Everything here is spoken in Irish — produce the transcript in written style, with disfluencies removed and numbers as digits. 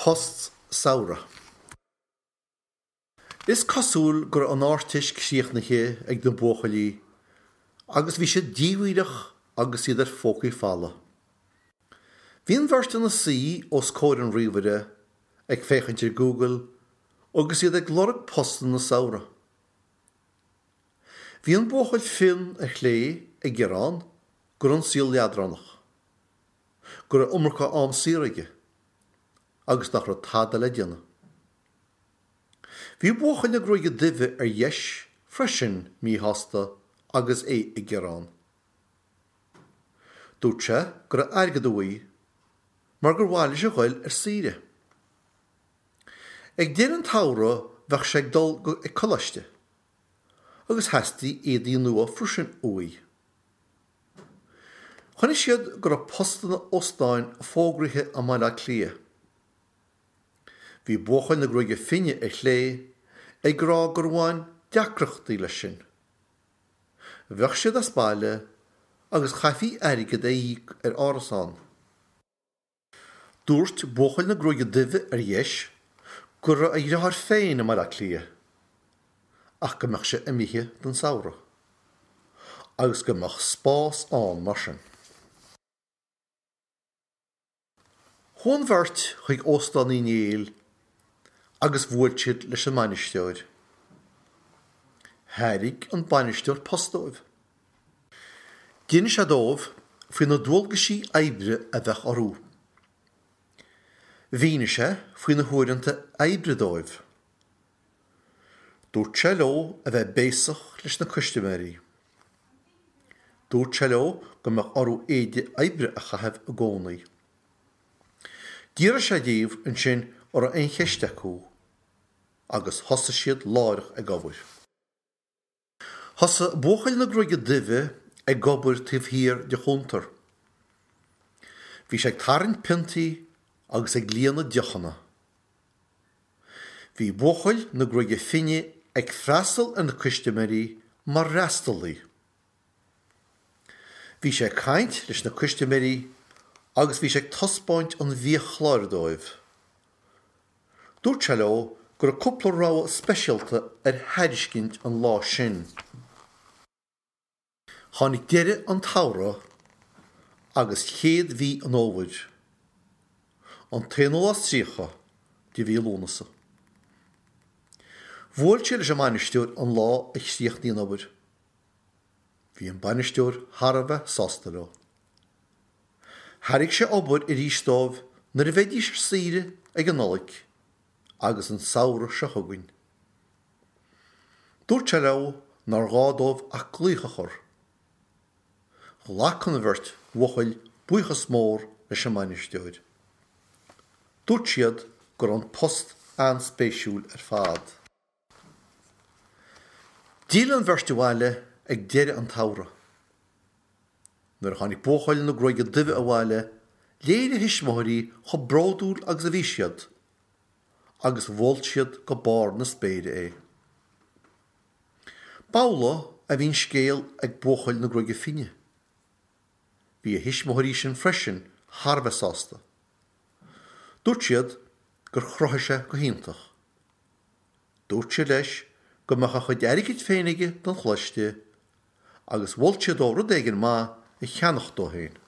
Post samhraidh. Is cosúil gur an áirtis csiachnaiche ag do bóchailí, agus bhí sé díhuireach agus iad ar fócaí falla. Bhíon bhirt na saí os cóir an riomhide ag féchant ar Google agus iad ag lorg postan na samhraidh. Bhí an bóchail fin a chlé ag Gerán gur an síl leadrannach, gur an umracha am síraige, agus nach ra tada le déanana. Bhí bóchail na gróige duibhe ar dheis freisin mí hasta agus é i Gerán. Dúirt sé gur airgad uí, mar gur bháile sé ghail ar síre. Ag déir an tara bheadh sé ag dul go ag colaiste, agus heastí éadaí nua freisin uí. Chana siad gur a postanna ostáin a fógrathe a maiile clia. Bhí bóchail na gróige finne ar chlé ag grá gur bháin deacrachtaí lei sin. Bheadh siad a spáile agus chaithfí airgad é dhíc ar árasán. Dúirt bóchail na gróige duibhe ar dheis gur a dhearr féin a maiile clia, ach go mbeadh sé imithe don samhraidh, agus go mbeadh spás an mar sin. Chun bhirt chuig óstán í néal agus bhuailt siad leis an bainisteoir. Tháirg an bainisteoir postóibh. Gine sé dóibh faoin na dúilgasaí oibre a bheith orú. Bhíne sé faoin na huaireanta oibre dóibh. Dúirt sé leo a bheith béasach leis na customéirí. Dúirt sé leo go mbeadh orú éide oibre a chaitheamh a gcónaí. Díra sé díomh an sin ar an cheiste acu, agus thosa siad láireach ag gobair. Thosa bóchail na gróige duibhe ag gobair taobh de chuntar. Bhí sé ag tarraing pintaí agus ag líana deochanna. Bhí bóchail na gróige finne ag freastal in na customéirí mar reastalí. Bhí sé caint leis na customéirí agus bhí sé ag tospáint an bhíochláir dóibh. Dúirt sé leo gur a cúpla ráha speisialta ar thairiscint an lá sin. Tháinig deire an tara agus chéad bhí an óhaid. An téanúil as tríocha de bhí lúnasa. Bhuailt sé leis an bainisteoir an lá ag tríochnaí an óhaid. Bhí an bainisteoir tharbheith sásta leo. Tháirg sé obair i rístáibh nar a bheidí sé saoire ag an nolaic, agus an samhraidh se thugainn. Dúirt sé leo nar gádóibh ach glúcha chur. Ghlachan a bhirt bhuachail buchas mór leis an bainisteoir. Dúirt siad gur an post an spéisiúil ar fad. Díl an bhirt bháile ag deire an tara. Nuair tháinig bóchail na gróige duibhe a bháile, léire hismóirí cho bródúil agus a bhí siad, agus bhólt siad go bár na spéide é. Bála a bhín scéal ag bóchail na gróige finne. Bhí a hismóirí sin freisin tharbheith sásta. Dúirt siad gur chrotha sé go hiontach. Dúirt sé leis go mbeadh a chuid airgid féinige don chluiste, agus bhólt siad ó rud éigean má i cheannach dó héin.